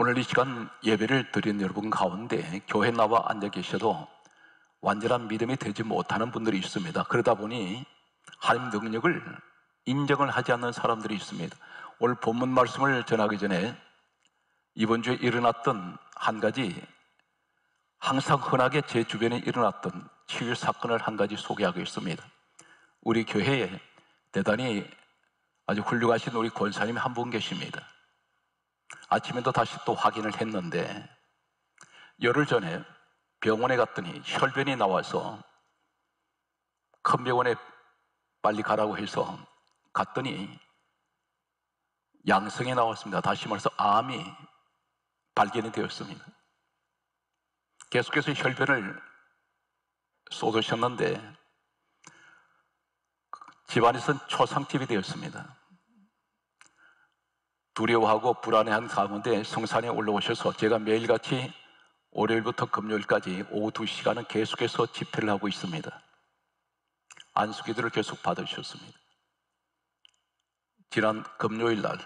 오늘 이 시간 예배를 드린 여러분 가운데 교회 나와 앉아 계셔도 완전한 믿음이 되지 못하는 분들이 있습니다. 그러다 보니 하나님 능력을 인정을 하지 않는 사람들이 있습니다. 오늘 본문 말씀을 전하기 전에 이번 주에 일어났던 한 가지, 항상 흔하게 제 주변에 일어났던 치유 사건을 한 가지 소개하겠습니다. 우리 교회에 대단히 아주 훌륭하신 우리 권사님이 한 분 계십니다. 아침에도 다시 또 확인을 했는데 열흘 전에 병원에 갔더니 혈변이 나와서 큰 병원에 빨리 가라고 해서 갔더니 양성이 나왔습니다. 다시 말해서 암이 발견이 되었습니다. 계속해서 혈변을 쏟으셨는데 집안에서는 초상집이 되었습니다. 두려워하고 불안해한 가운데 성산에 올라오셔서 제가 매일같이 월요일부터 금요일까지 오후 2시간은 계속해서 집회를 하고 있습니다. 안수기도를 계속 받으셨습니다. 지난 금요일 날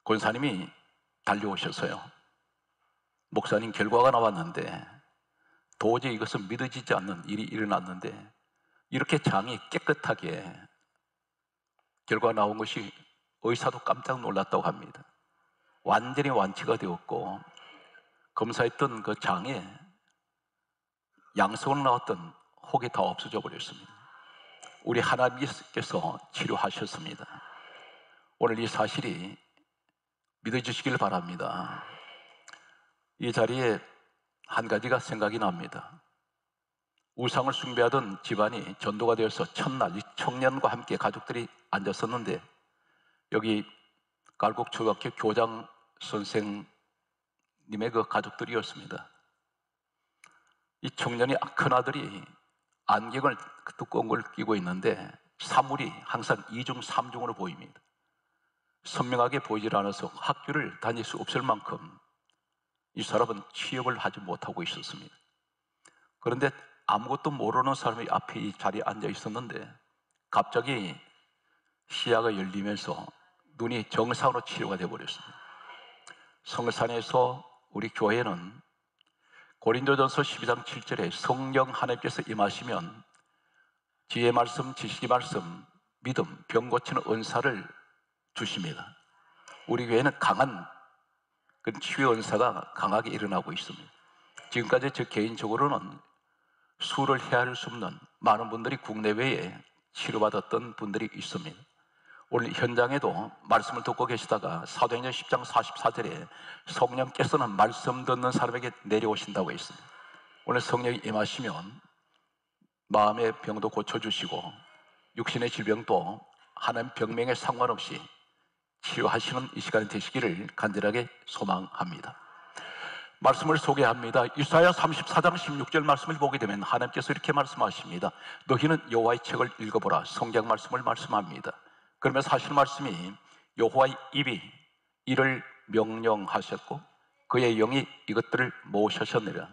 권사님이 달려오셔서요, 목사님 결과가 나왔는데 도저히 이것은 믿어지지 않는 일이 일어났는데 이렇게 장이 깨끗하게 결과가 나온 것이 의사도 깜짝 놀랐다고 합니다. 완전히 완치가 되었고 검사했던 그 장에 양성으로 나왔던 혹이 다 없어져 버렸습니다. 우리 하나님께서 치료하셨습니다. 오늘 이 사실이 믿어주시길 바랍니다. 이 자리에 한 가지가 생각이 납니다. 우상을 숭배하던 집안이 전도가 되어서 첫날 이 청년과 함께 가족들이 앉았었는데 여기 갈곡초등학교 교장 선생님의 그 가족들이었습니다. 이 청년이 큰 아들이 안경을 두꺼운 걸 끼고 있는데 사물이 항상 2중 3중으로 보입니다. 선명하게 보이질 않아서 학교를 다닐 수 없을 만큼 이 사람은 취업을 하지 못하고 있었습니다. 그런데 아무것도 모르는 사람이 앞에 이 자리에 앉아 있었는데 갑자기 시야가 열리면서 눈이 정상으로 치료가 되어버렸습니다. 성산에서 우리 교회는 고린도전서 12장 7절에 성령 하나님께서 임하시면 지혜 말씀, 지식의 말씀, 믿음, 병 고치는 은사를 주십니다. 우리 교회는 강한 그 치유 은사가 강하게 일어나고 있습니다. 지금까지 저 개인적으로는 수를 헤아릴 수 없는 많은 분들이 국내외에 치료받았던 분들이 있습니다. 오늘 현장에도 말씀을 듣고 계시다가 사도행전 10장 44절에 성령께서는 말씀 듣는 사람에게 내려오신다고 했습니다. 오늘 성령이 임하시면 마음의 병도 고쳐주시고 육신의 질병도 하나님 병명에 상관없이 치유하시는 이 시간이 되시기를 간절하게 소망합니다. 말씀을 소개합니다. 이사야 34장 16절 말씀을 보게 되면 하나님께서 이렇게 말씀하십니다. 너희는 여호와의 책을 읽어보라. 성경 말씀을 말씀합니다. 그러면서 하실 말씀이 여호와의 입이 이를 명령하셨고 그의 영이 이것들을 모으셨느니라.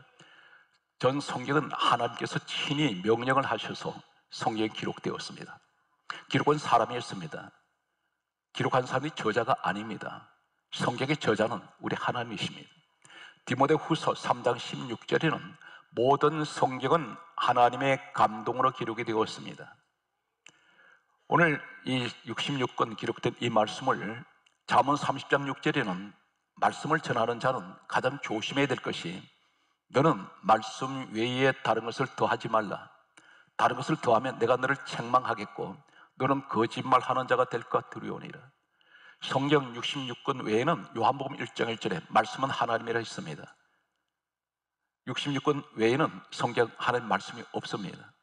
전 성경은 하나님께서 친히 명령을 하셔서 성경에 기록되었습니다. 기록은 사람이 했습니다. 기록한 사람이 저자가 아닙니다. 성경의 저자는 우리 하나님이십니다. 디모데후서 3장 16절에는 모든 성경은 하나님의 감동으로 기록이 되었습니다. 오늘 이 66권 기록된 이 말씀을 잠언 30장 6절에는 말씀을 전하는 자는 가장 조심해야 될 것이 너는 말씀 외에 다른 것을 더하지 말라. 다른 것을 더하면 내가 너를 책망하겠고 너는 거짓말하는 자가 될까 두려우니라. 성경 66권 외에는 요한복음 1장 1절에 말씀은 하나님이라 했습니다. 66권 외에는 성경 하나님 말씀이 없습니다.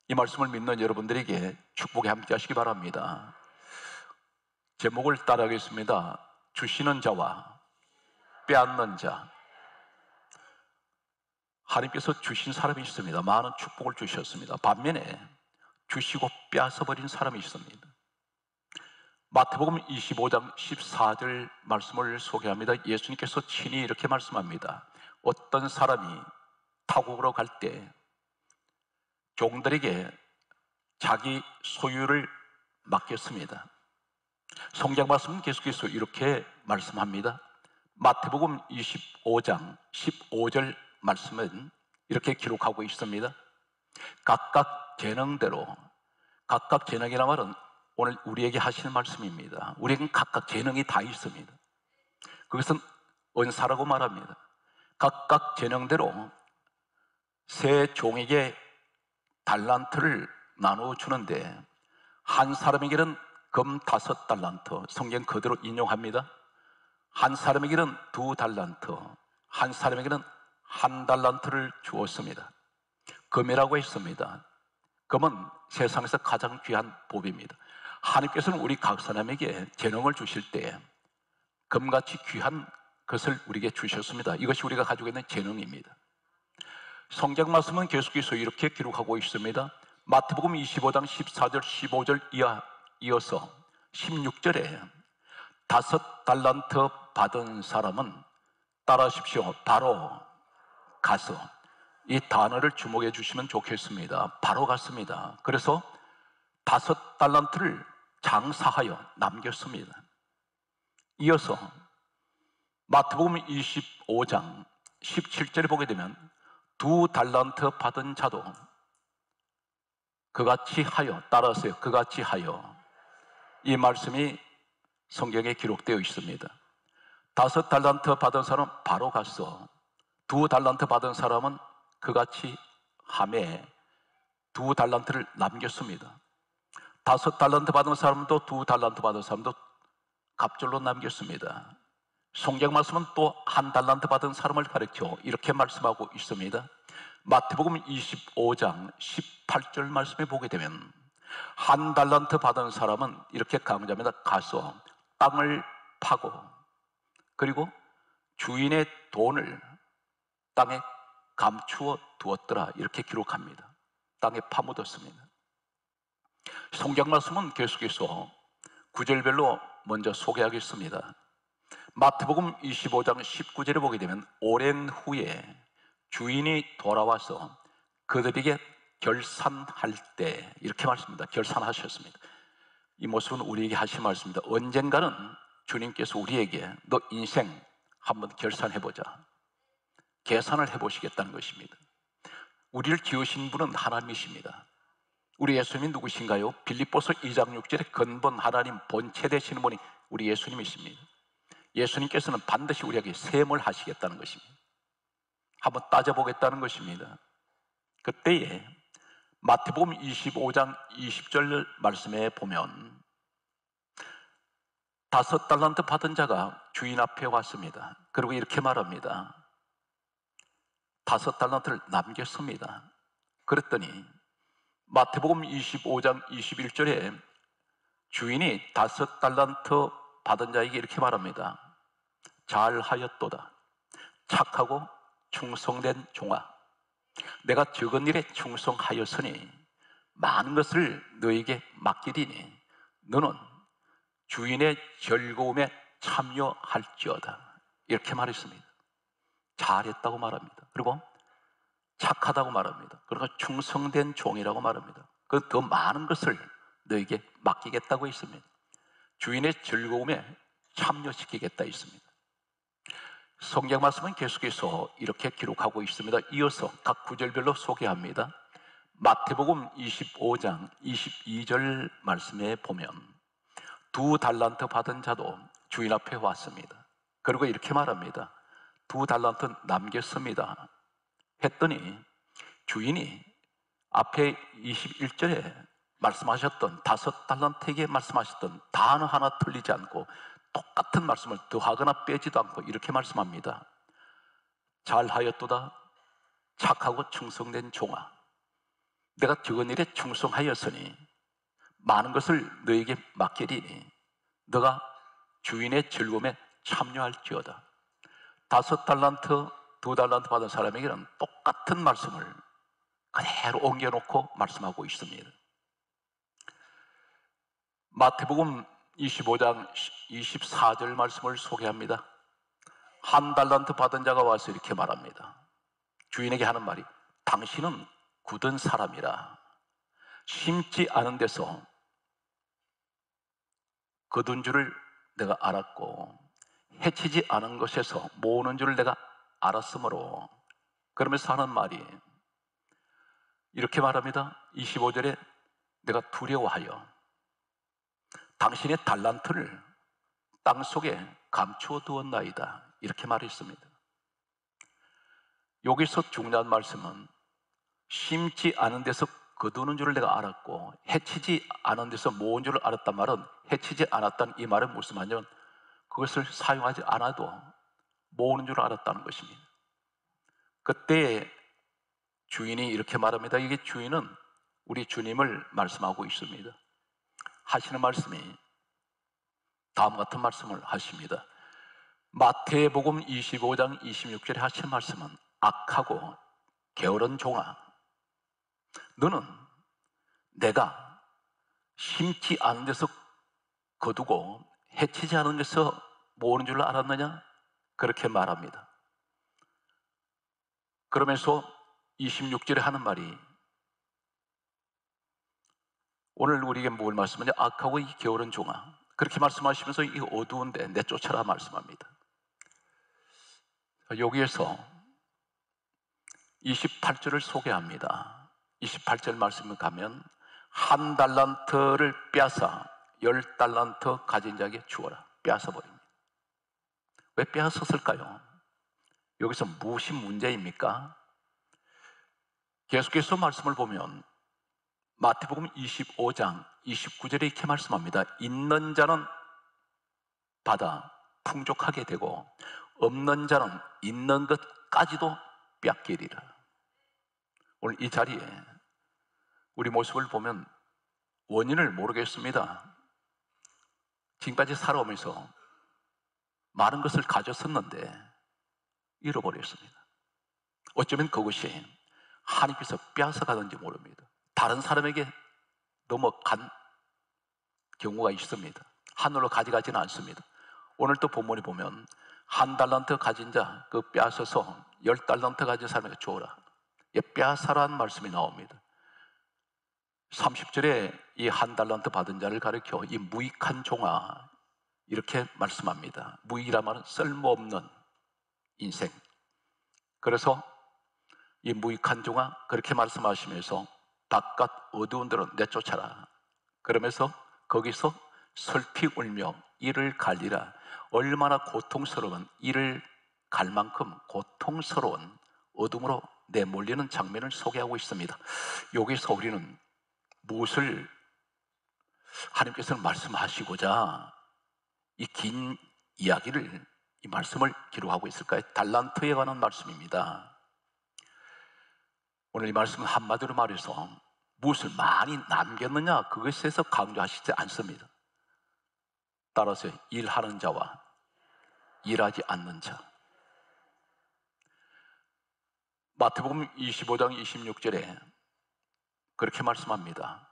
이 말씀을 믿는 여러분들에게 축복에 함께 하시기 바랍니다. 제목을 따라하겠습니다. 주시는 자와 빼앗는 자. 하나님께서 주신 사람이 있습니다. 많은 축복을 주셨습니다. 반면에 주시고 빼앗아버린 사람이 있습니다. 마태복음 25장 14절 말씀을 소개합니다. 예수님께서 친히 이렇게 말씀합니다. 어떤 사람이 타국으로 갈 때 종들에게 자기 소유를 맡겼습니다. 성경 말씀은 계속해서 이렇게 말씀합니다. 마태복음 25장 15절 말씀은 이렇게 기록하고 있습니다. 각각 재능대로, 각각 재능이란 말은 오늘 우리에게 하시는 말씀입니다. 우리에겐 각각 재능이 다 있습니다. 그것은 은사라고 말합니다. 각각 재능대로 세 종에게 달란트를 나누어 주는데, 한 사람에게는 금 5달란트, 성경 그대로 인용합니다. 한 사람에게는 2달란트, 한 사람에게는 1달란트를 주었습니다. 금이라고 했습니다. 금은 세상에서 가장 귀한 법입니다. 하나님께서는 우리 각 사람에게 재능을 주실 때 금같이 귀한 것을 우리에게 주셨습니다. 이것이 우리가 가지고 있는 재능입니다. 성경 말씀은 계속해서 이렇게 기록하고 있습니다. 마태복음 25장 14절 15절 이어서 16절에 5달란트 받은 사람은 따라하십시오. 바로 가서, 이 단어를 주목해 주시면 좋겠습니다. 바로 갔습니다. 그래서 5달란트를 장사하여 남겼습니다. 이어서 마태복음 25장 17절에 보게 되면 2달란트 받은 자도 그같이 하여, 따라하세요. 그같이 하여. 이 말씀이 성경에 기록되어 있습니다. 5달란트 받은 사람은 바로 갔어. 2달란트 받은 사람은 그같이 하매 2달란트를 남겼습니다. 5달란트 받은 사람도 2달란트 받은 사람도 갑절로 남겼습니다. 성경 말씀은 또 1달란트 받은 사람을 가르쳐 이렇게 말씀하고 있습니다. 마태복음 25장 18절 말씀에 보게 되면 1달란트 받은 사람은 이렇게 강조합니다. 가서 땅을 파고, 그리고 주인의 돈을 땅에 감추어 두었더라, 이렇게 기록합니다. 땅에 파묻었습니다. 성경 말씀은 계속해서 구절별로 먼저 소개하겠습니다. 마태복음 25장 19절에 보게 되면 오랜 후에 주인이 돌아와서 그들에게 결산할 때, 이렇게 말씀합니다. 결산하셨습니다. 이 모습은 우리에게 하신 말씀입니다. 언젠가는 주님께서 우리에게 너 인생 한번 결산해보자, 계산을 해보시겠다는 것입니다. 우리를 지으신 분은 하나님이십니다. 우리 예수님이 누구신가요? 빌립보서 2장 6절에 근본 하나님 본체 되시는 분이 우리 예수님이십니다. 예수님께서는 반드시 우리에게 셈을 하시겠다는 것입니다. 한번 따져보겠다는 것입니다. 그때에 마태복음 25장 20절 말씀에 보면 5달란트 받은 자가 주인 앞에 왔습니다. 그리고 이렇게 말합니다. 5달란트를 남겼습니다. 그랬더니 마태복음 25장 21절에 주인이 5달란트 받은 자에게 이렇게 말합니다. 잘하였도다. 착하고 충성된 종아. 내가 적은 일에 충성하였으니 많은 것을 너에게 맡기리니 너는 주인의 즐거움에 참여할지어다. 이렇게 말했습니다. 잘했다고 말합니다. 그리고 착하다고 말합니다. 그리고 충성된 종이라고 말합니다. 그 더 많은 것을 너에게 맡기겠다고 했습니다. 주인의 즐거움에 참여시키겠다 했습니다. 성경 말씀은 계속해서 이렇게 기록하고 있습니다. 이어서 각 구절별로 소개합니다. 마태복음 25장 22절 말씀에 보면 2달란트 받은 자도 주인 앞에 왔습니다. 그리고 이렇게 말합니다. 2달란트 남겼습니다 했더니 주인이 앞에 21절에 말씀하셨던 5달란트에게 말씀하셨던 단어 하나 틀리지 않고 똑같은 말씀을 더하거나 빼지도 않고 이렇게 말씀합니다. 잘하였도다. 착하고 충성된 종아. 내가 적은 일에 충성하였으니 많은 것을 너에게 맡기리니 너가 주인의 즐거움에 참여할지어다. 5달란트, 2달란트 받은 사람에게는 똑같은 말씀을 그대로 옮겨놓고 말씀하고 있습니다. 마태복음 25장 24절 말씀을 소개합니다. 1달란트 받은 자가 와서 이렇게 말합니다. 주인에게 하는 말이 당신은 굳은 사람이라 심지 않은 데서 거둔 줄을 내가 알았고 해치지 않은 것에서 모으는 줄 내가 알았으므로. 그러면서 하는 말이 이렇게 말합니다. 25절에 내가 두려워하여 당신의 달란트를 땅속에 감추어 두었나이다, 이렇게 말했습니다. 여기서 중요한 말씀은 심지 않은 데서 거두는 줄을 내가 알았고 해치지 않은 데서 모은 줄을 알았단 말은, 해치지 않았다는 이 말은 무슨 말이냐면 그것을 사용하지 않아도 모으는 줄 알았다는 것입니다. 그때 주인이 이렇게 말합니다. 이게 주인은 우리 주님을 말씀하고 있습니다. 하시는 말씀이 다음 같은 말씀을 하십니다. 마태복음 25장 26절에 하신 말씀은 악하고 게으른 종아, 너는 내가 심지 않은 데서 거두고 해치지 않은 데서 모으는 줄 알았느냐? 그렇게 말합니다. 그러면서 26절에 하는 말이 오늘 우리에게 뭘 말씀하냐? 악하고 이 게으른 종아, 그렇게 말씀하시면서 이 어두운데 내쫓아라 말씀합니다. 여기에서 28절을 소개합니다. 28절 말씀을 가면 한 달란트를 빼앗아 10달란트 가진 자에게 주어라, 빼앗아 버립니다. 왜 빼앗았을까요? 여기서 무엇이 문제입니까? 계속해서 말씀을 보면 마태복음 25장 29절에 이렇게 말씀합니다. 있는 자는 받아 풍족하게 되고 없는 자는 있는 것까지도 빼앗기리라. 오늘 이 자리에 우리 모습을 보면 원인을 모르겠습니다. 지금까지 살아오면서 많은 것을 가졌었는데 잃어버렸습니다. 어쩌면 그것이 하나님께서 빼앗아가는지 모릅니다. 다른 사람에게 넘어간 경우가 있습니다. 하늘로 가져가지는 않습니다. 오늘 또 본문에 보면 한 달란트 가진 자 그 빼앗아서 10달란트 가진 사람에게 주어라, 빼앗아라는 말씀이 나옵니다. 30절에 이 한 달란트 받은 자를 가리켜 이 무익한 종아, 이렇게 말씀합니다. 무익이란 말은 쓸모없는 인생. 그래서 이 무익한 종아, 그렇게 말씀하시면서 바깥 어두운 데로 내쫓아라. 그러면서 거기서 슬피 울며 이를 갈리라. 얼마나 고통스러운, 이를 갈 만큼 고통스러운 어둠으로 내몰리는 장면을 소개하고 있습니다. 여기서 우리는 무엇을 하나님께서는 말씀하시고자 이 긴 이야기를, 이 말씀을 기록하고 있을까요? 달란트에 관한 말씀입니다. 오늘 이 말씀은 한마디로 말해서 무엇을 많이 남겼느냐, 그것에 서 강조하시지 않습니다. 따라서 일하는 자와 일하지 않는 자. 마태복음 25장 26절에 그렇게 말씀합니다.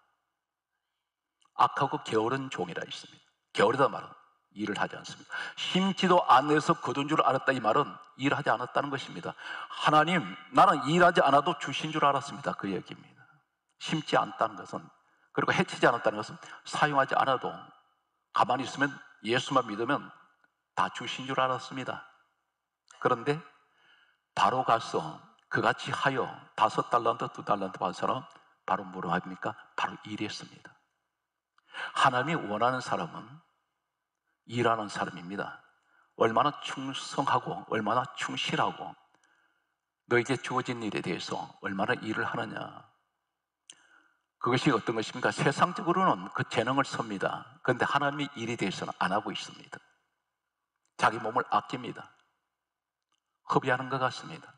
악하고 게으른 종이라 있습니다. 게으르다 말은 일을 하지 않습니다. 심지도 않아서 거둔 줄 알았다, 이 말은 일하지 않았다는 것입니다. 하나님, 나는 일하지 않아도 주신 줄 알았습니다, 그 얘기입니다. 심지 않다는 것은, 그리고 해치지 않았다는 것은 사용하지 않아도 가만히 있으면, 예수만 믿으면 다 주신 줄 알았습니다. 그런데 바로 가서 그같이 하여 5달란트 2달란트 받은 사람 바로 뭐라 합니까? 바로 일했습니다. 하나님이 원하는 사람은 일하는 사람입니다. 얼마나 충성하고 얼마나 충실하고 너에게 주어진 일에 대해서 얼마나 일을 하느냐, 그것이 어떤 것입니까? 세상적으로는 그 재능을 섭니다. 그런데 하나님의 일에 대해서는 안 하고 있습니다. 자기 몸을 아낍니다. 허비하는 것 같습니다.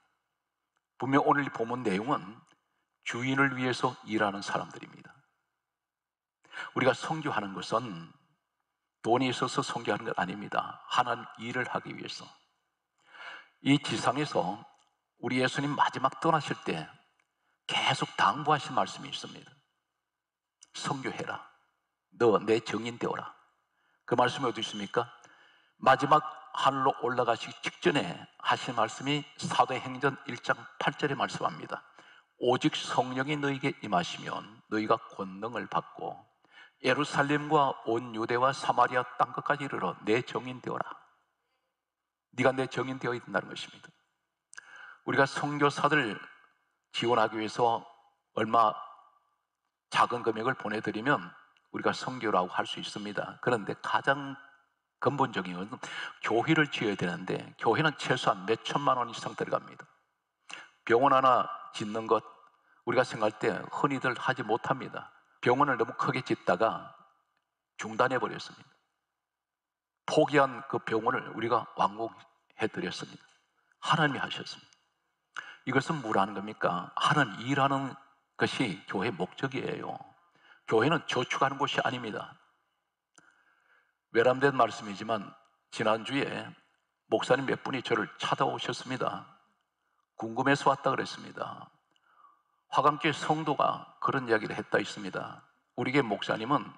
분명 오늘 본문 내용은 주인을 위해서 일하는 사람들입니다. 우리가 선교하는 것은 돈이 있어서 선교하는 것 아닙니다. 하나님 일을 하기 위해서. 이 지상에서 우리 예수님 마지막 떠나실 때 계속 당부하신 말씀이 있습니다. 선교해라. 너 내 증인 되어라. 그 말씀이 어디 있습니까? 마지막 하늘로 올라가시기 직전에 하신 말씀이 사도행전 1장 8절에 말씀합니다. 오직 성령이 너에게 임하시면 너희가 권능을 받고 예루살렘과 온 유대와 사마리아 땅끝까지 이르러 내 증인 되어라. 네가 내 정인 되어야 된다는 것입니다. 우리가 선교사들 지원하기 위해서 얼마 작은 금액을 보내드리면 우리가 선교라고 할 수 있습니다. 그런데 가장 근본적인 것은 교회를 지어야 되는데 교회는 최소한 몇 천만 원 이상 들어갑니다. 병원 하나 짓는 것 우리가 생각할 때 흔히들 하지 못합니다. 병원을 너무 크게 짓다가 중단해 버렸습니다. 포기한 그 병원을 우리가 완공해 드렸습니다. 하나님이 하셨습니다. 이것은 뭐라는 겁니까? 하나님 일하는 것이 교회의 목적이에요. 교회는 저축하는 곳이 아닙니다. 외람된 말씀이지만 지난주에 목사님 몇 분이 저를 찾아오셨습니다. 궁금해서 왔다 그랬습니다. 화강교회 성도가 그런 이야기를 했다 있습니다. 우리 교회 목사님은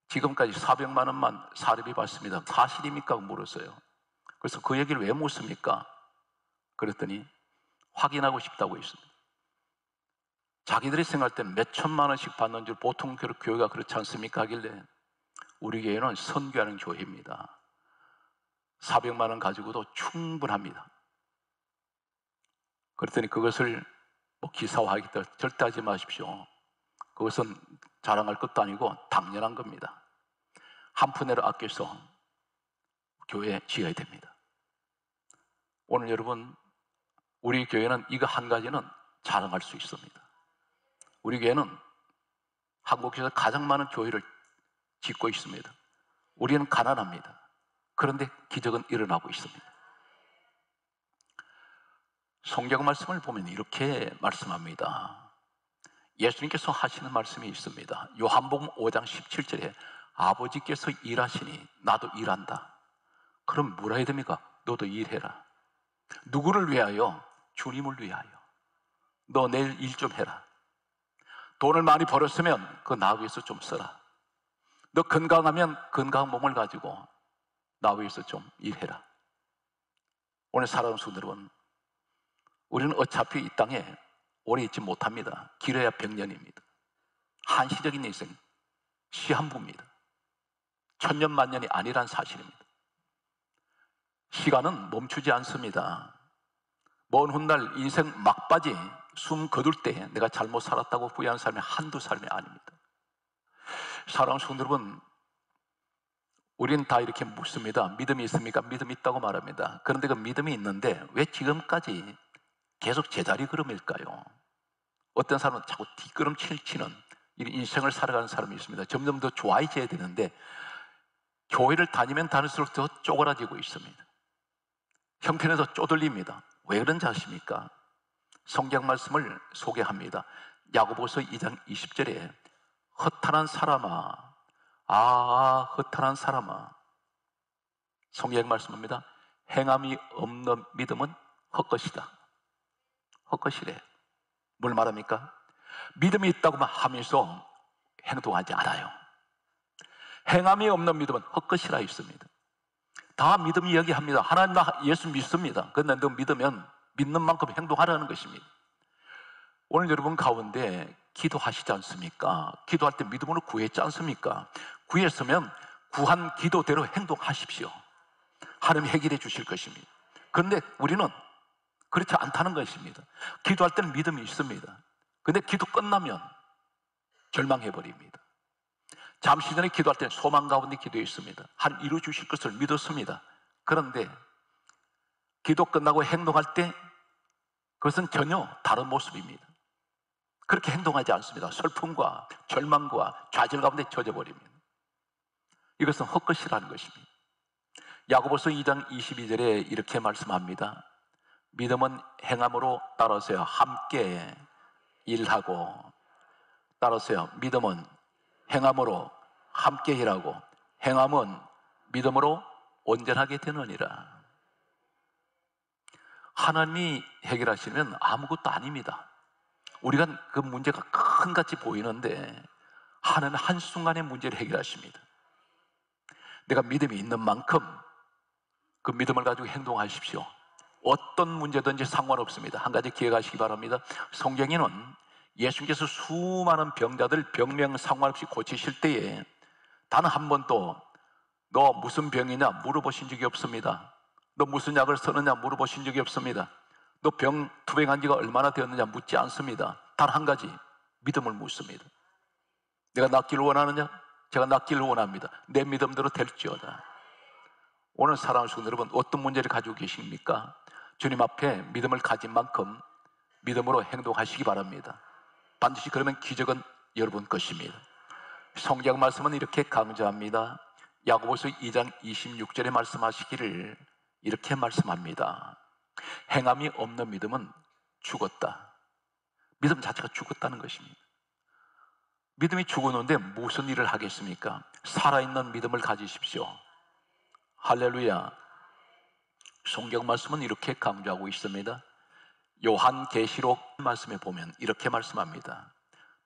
지금까지 400만 원만 사례비 받습니다. 사실입니까? 물었어요. 그래서 그 얘기를 왜 묻습니까? 그랬더니 확인하고 싶다고 했습니다. 자기들이 생각할 때 몇 천만 원씩 받는 줄 보통 교회가 그렇지 않습니까? 하길래 우리 교회는 선교하는 교회입니다. 400만 원 가지고도 충분합니다. 그랬더니 그것을 기사화하겠다 절대 하지 마십시오. 그것은 자랑할 것도 아니고 당연한 겁니다. 한 푼이라도 아껴서 교회에 지어야 됩니다. 오늘 여러분 우리 교회는 이거 한 가지는 자랑할 수 있습니다. 우리 교회는 한국에서 가장 많은 교회를 짓고 있습니다. 우리는 가난합니다. 그런데 기적은 일어나고 있습니다. 성경 말씀을 보면 이렇게 말씀합니다. 예수님께서 하시는 말씀이 있습니다. 요한복음 5장 17절에 아버지께서 일하시니 나도 일한다. 그럼 뭐라 해야 됩니까? 너도 일해라. 누구를 위하여? 주님을 위하여. 너 내일 일 좀 해라. 돈을 많이 벌었으면 그 나 위해서 좀 써라. 너 건강하면 건강한 몸을 가지고 나 위해서 좀 일해라. 오늘 사랑하는 성도 여러분, 우리는 어차피 이 땅에 오래 있지 못합니다. 길어야 100년입니다. 한시적인 인생, 시한부입니다. 천년 만년이 아니란 사실입니다. 시간은 멈추지 않습니다. 먼 훗날 인생 막바지 숨 거둘 때 내가 잘못 살았다고 후회하는 사람이 한두 사람이 아닙니다. 사랑하는 성도 여러분, 우리는 다 이렇게 묻습니다. 믿음이 있습니까? 믿음이 있다고 말합니다. 그런데 그 믿음이 있는데 왜 지금까지 계속 제자리 걸음일까요? 어떤 사람은 자꾸 뒷걸음질 치는 인생을 살아가는 사람이 있습니다. 점점 더 좋아져야 되는데 교회를 다니면 다닐수록 더 쪼그라지고 있습니다. 형편에서 쪼들립니다. 왜 그런지 아십니까? 성경 말씀을 소개합니다. 야고보서 2장 20절에 허탄한 사람아, 허탄한 사람아. 성경 말씀입니다. 행함이 없는 믿음은 헛것이다. 헛것이래. 뭘 말합니까? 믿음이 있다고 하면서 행동하지 않아요. 행함이 없는 믿음은 헛것이라 있습니다. 다 믿음 이야기합니다. 하나님 나 예수 믿습니다. 그런데 너 믿으면 믿는 만큼 행동하라는 것입니다. 오늘 여러분 가운데 기도하시지 않습니까? 기도할 때 믿음으로 구했지 않습니까? 구했으면 구한 기도대로 행동하십시오. 하나님이 해결해 주실 것입니다. 그런데 우리는 그렇지 않다는 것입니다. 기도할 때는 믿음이 있습니다. 그런데 기도 끝나면 절망해버립니다. 잠시 전에 기도할 때는 소망 가운데 기도했습니다. 하나님 이루어 주실 것을 믿었습니다. 그런데 기도 끝나고 행동할 때 그것은 전혀 다른 모습입니다. 그렇게 행동하지 않습니다. 슬픔과 절망과 좌절 가운데 젖어버립니다. 이것은 헛것이라는 것입니다. 야고보서 2장 22절에 이렇게 말씀합니다. 믿음은 행함으로 따라서요 함께 일하고, 따라서요 믿음은 행함으로 함께 일하고 행함은 믿음으로 온전하게 되느니라. 하나님이 해결하시면 아무것도 아닙니다. 우리가 그 문제가 큰같이 보이는데 하나님은 한순간에 문제를 해결하십니다. 내가 믿음이 있는 만큼 그 믿음을 가지고 행동하십시오. 어떤 문제든지 상관없습니다. 한 가지 기억하시기 바랍니다. 성경에는 예수님께서 수많은 병자들 병명 상관없이 고치실 때에 단 한 번도 너 무슨 병이냐 물어보신 적이 없습니다. 너 무슨 약을 쓰느냐 물어보신 적이 없습니다. 너 투병한 지가 얼마나 되었느냐 묻지 않습니다. 단 한 가지, 믿음을 묻습니다. 내가 낫기를 원하느냐? 제가 낫기를 원합니다. 내 믿음대로 될지어다. 오늘 사랑하시는 여러분, 어떤 문제를 가지고 계십니까? 주님 앞에 믿음을 가진 만큼 믿음으로 행동하시기 바랍니다. 반드시 그러면 기적은 여러분 것입니다. 성경 말씀은 이렇게 강조합니다. 야고보서 2장 26절에 말씀하시기를 이렇게 말씀합니다. 행함이 없는 믿음은 죽었다. 믿음 자체가 죽었다는 것입니다. 믿음이 죽었는데 무슨 일을 하겠습니까? 살아있는 믿음을 가지십시오. 할렐루야. 성경 말씀은 이렇게 강조하고 있습니다. 요한계시록 말씀에 보면 이렇게 말씀합니다.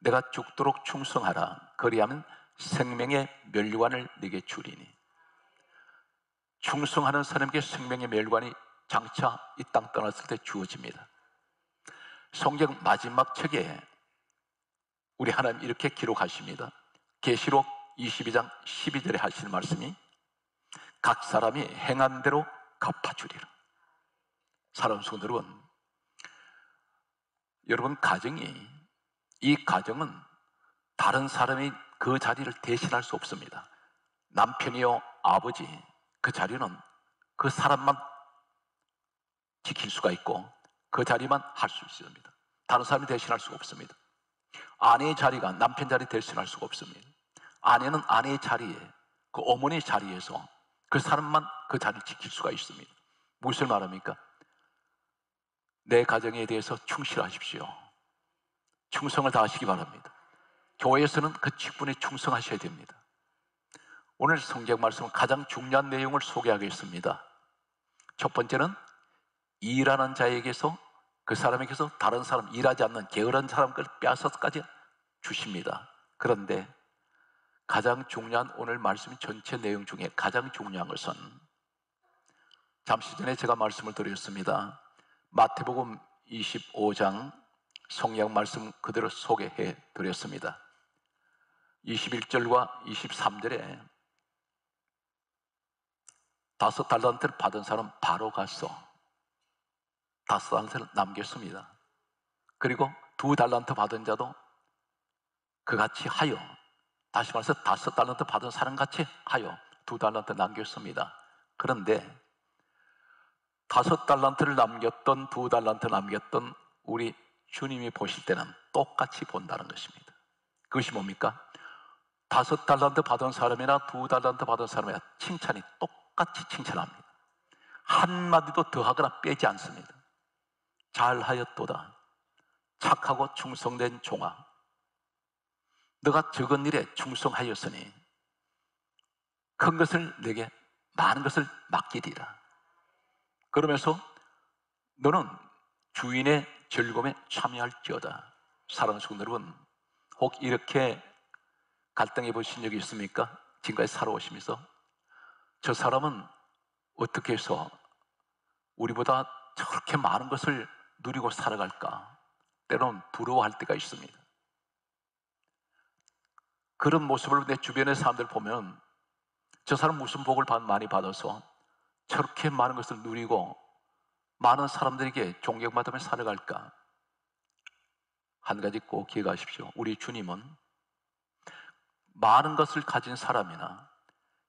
내가 죽도록 충성하라. 그리하면 생명의 멸관을 네게 주리니. 충성하는 사람에게 생명의 멸관이 장차 이 땅 떠났을 때 주어집니다. 성경 마지막 책에 우리 하나님 이렇게 기록하십니다. 계시록 22장 12절에 하시는 말씀이 각 사람이 행한 대로 갚아주리라. 사랑하는 성도 여러분 이 가정은 다른 사람이 그 자리를 대신할 수 없습니다. 남편이요 아버지, 그 자리는 그 사람만 지킬 수가 있고 그 자리만 할 수 있습니다. 다른 사람이 대신할 수가 없습니다. 아내의 자리가 남편 자리 대신할 수가 없습니다. 아내는 아내의 자리에, 그 어머니의 자리에서 그 사람만 그 자리를 지킬 수가 있습니다. 무엇을 말합니까? 내 가정에 대해서 충실하십시오. 충성을 다하시기 바랍니다. 교회에서는 그 직분에 충성하셔야 됩니다. 오늘 성경 말씀은 가장 중요한 내용을 소개하겠습니다. 첫 번째는 일하는 자에게서 그 사람에게서 다른 사람, 일하지 않는 게으른 사람을 빼앗아서까지 주십니다. 그런데 가장 중요한 오늘 말씀 전체 내용 중에 가장 중요한 것은 잠시 전에 제가 말씀을 드렸습니다. 마태복음 25장 성경 말씀 그대로 소개해 드렸습니다. 21절과 23절에 5달란트를 받은 사람 바로 가서 5달란트를 남겼습니다. 그리고 2달란트 받은 자도 그같이 하여, 다시 말해서 5달란트 받은 사람같이 하여 2달란트 남겼습니다. 그런데 5달란트를 남겼던 2달란트 남겼던 우리 주님이 보실 때는 똑같이 본다는 것입니다. 그것이 뭡니까? 5달란트 받은 사람이나 2달란트 받은 사람이나 칭찬이 똑같이 칭찬합니다. 한마디도 더하거나 빼지 않습니다. 잘하였도다. 착하고 충성된 종아. 너가 적은 일에 충성하였으니 큰 것을 내게 많은 것을 맡기리라. 그러면서 너는 주인의 즐거움에 참여할지어다. 사랑하는 성도 여러분, 혹 이렇게 갈등해 보신 적이 있습니까? 지금까지 살아오시면서 저 사람은 어떻게 해서 우리보다 저렇게 많은 것을 누리고 살아갈까? 때로는 부러워할 때가 있습니다. 그런 모습을 내 주변의 사람들 보면 저 사람 무슨 복을 많이 받아서 저렇게 많은 것을 누리고 많은 사람들에게 존경받으며 살아갈까? 한 가지 꼭 기억하십시오. 우리 주님은 많은 것을 가진 사람이나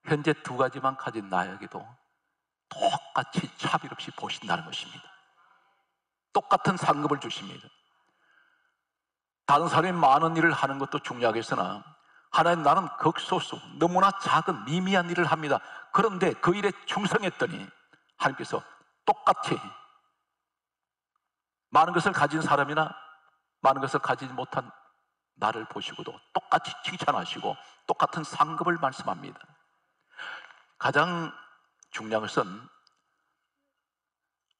현재 2가지만 가진 나에게도 똑같이 차별 없이 보신다는 것입니다. 똑같은 상급을 주십니다. 다른 사람이 많은 일을 하는 것도 중요하겠으나 하나님, 나는 극소수 너무나 작은 미미한 일을 합니다. 그런데 그 일에 충성했더니 하나님께서 똑같이 많은 것을 가진 사람이나 많은 것을 가지지 못한 나를 보시고도 똑같이 칭찬하시고 똑같은 상급을 말씀합니다. 가장 중요한 것은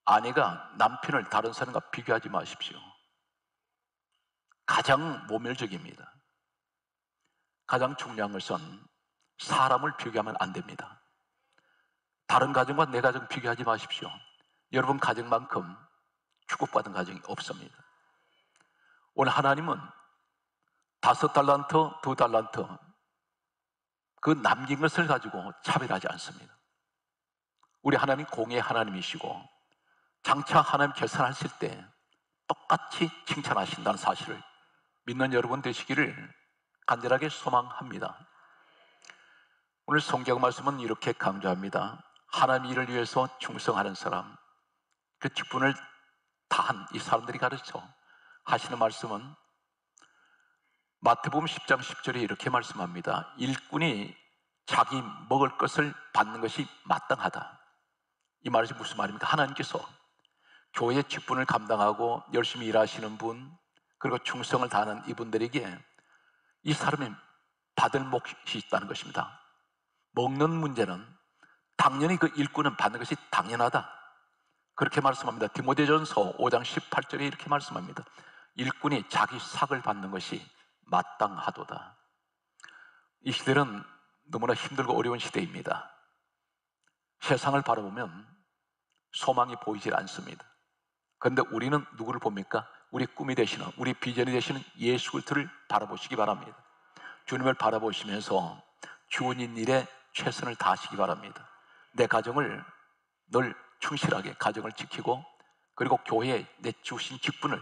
아내가 남편을 다른 사람과 비교하지 마십시오. 가장 모멸적입니다. 가장 중요한 것은 사람을 비교하면 안 됩니다. 다른 가정과 내 가정 비교하지 마십시오. 여러분 가정만큼 축복받은 가정이 없습니다. 오늘 하나님은 5달란트, 2달란트 그 남긴 것을 가지고 차별하지 않습니다. 우리 하나님 공의 하나님이시고 장차 하나님 계산하실 때 똑같이 칭찬하신다는 사실을 믿는 여러분 되시기를 간절하게 소망합니다. 오늘 성경 말씀은 이렇게 강조합니다. 하나님 일을 위해서 충성하는 사람, 그 직분을 다한 이 사람들이 가르쳐 하시는 말씀은 마태복음 10장 10절에 이렇게 말씀합니다. 일꾼이 자기 먹을 것을 받는 것이 마땅하다. 이 말이 무슨 말입니까? 하나님께서 교회의 직분을 감당하고 열심히 일하시는 분, 그리고 충성을 다하는 이분들에게 이 사람이 받을 몫이 있다는 것입니다. 먹는 문제는 당연히 그 일꾼은 받는 것이 당연하다, 그렇게 말씀합니다. 디모데전서 5장 18절에 이렇게 말씀합니다. 일꾼이 자기 삭을 받는 것이 마땅하도다. 이 시대는 너무나 힘들고 어려운 시대입니다. 세상을 바라보면 소망이 보이질 않습니다. 그런데 우리는 누구를 봅니까? 우리 꿈이 되시는, 우리 비전이 되시는 예수 그리스도를 바라보시기 바랍니다. 주님을 바라보시면서 주어진 일에 최선을 다하시기 바랍니다. 내 가정을 늘 충실하게 가정을 지키고, 그리고 교회에 내 주신 직분을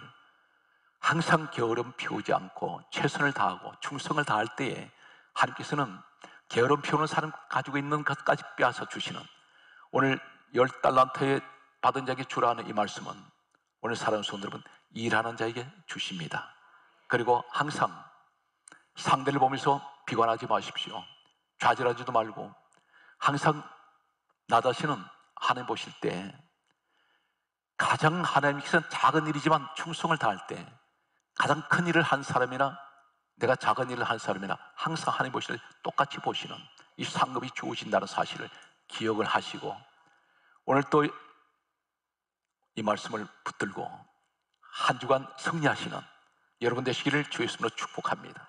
항상 게으름 피우지 않고 최선을 다하고 충성을 다할 때에 하나님께서는 게으름 피우는 사람 가지고 있는 것까지 빼앗아 주시는, 오늘 10달란트에 받은 자에게 주라는 이 말씀은 오늘 사랑하는 성도 여러분, 일하는 자에게 주십니다. 그리고 항상 상대를 보면서 비관하지 마십시오. 좌절하지도 말고 항상 나 자신은 하나님 보실 때 가장 하나님께서는 작은 일이지만 충성을 다할 때 가장 큰 일을 한 사람이나 내가 작은 일을 한 사람이나 항상 하나님 보실 때 똑같이 보시는 이 상급이 주어진다는 사실을 기억을 하시고, 오늘 또 이 말씀을 붙들고 한 주간 승리하시는 여러분 되시기를 주 예수님으로 축복합니다.